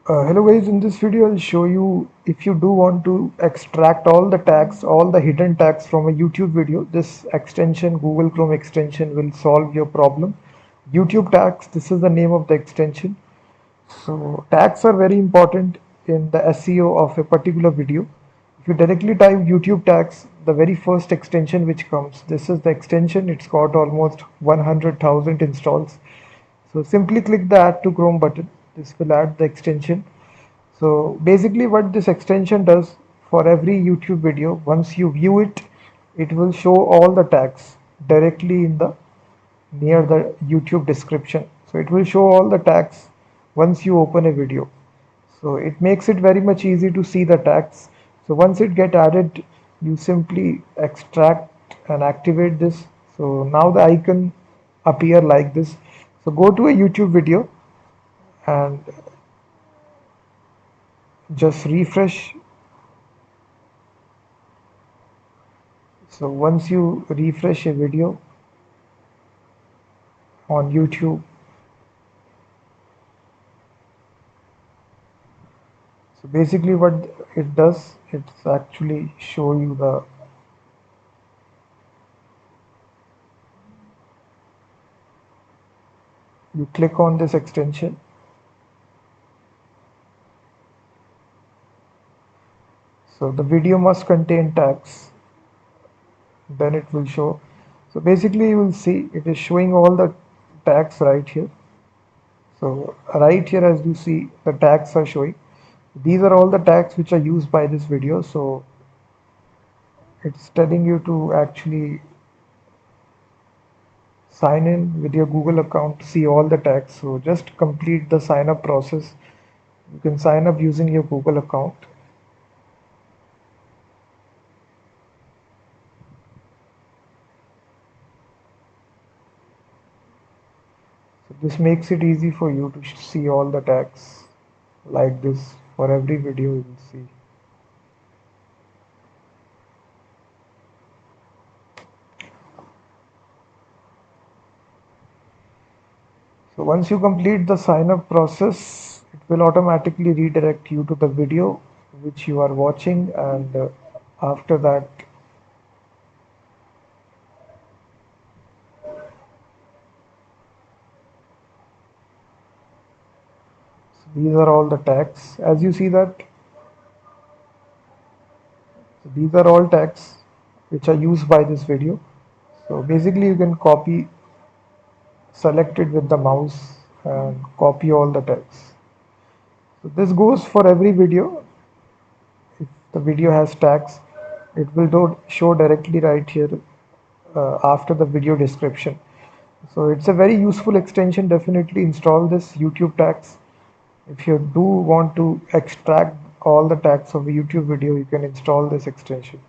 Hello guys, in this video I'll show you if you do want to extract all the tags, all the hidden tags from a YouTube video, this extension, Google Chrome extension will solve your problem. YouTube tags, this is the name of the extension. So tags are very important in the SEO of a particular video. If you directly type YouTube tags, the very first extension which comes, this is the extension, it's got almost 100,000 installs. So simply click the add to Chrome button. This will add the extension. So basically what this extension does for every YouTube video, once you view it, it will show all the tags directly in the near the YouTube description. So it will show all the tags once you open a video. So it makes it very much easy to see the tags. So once it get added, you simply extract and activate this. So now the icon appear like this. So go to a YouTube video and just refresh. So once you refresh a video on YouTube, so basically what it does, it's actually show you the you click on this extension. So the video must contain tags, then it will show. So basically you will see it is showing all the tags right here. So right here, as you see, the tags are showing. These are all the tags which are used by this video. So it's telling you to actually sign in with your Google account to see all the tags. So just complete the sign up process. You can sign up using your Google account. So this makes it easy for you to see all the tags like this for every video you will see. So once you complete the sign up process, it will automatically redirect you to the video which you are watching, and after that these are all the tags. As you see that these are all tags which are used by this video. So basically you can copy, select it with the mouse and copy all the tags. So this goes for every video. If the video has tags, it will show directly right here after the video description. So it's a very useful extension. Definitely install this YouTube tags. If you do want to extract all the tags of a YouTube video, you can install this extension.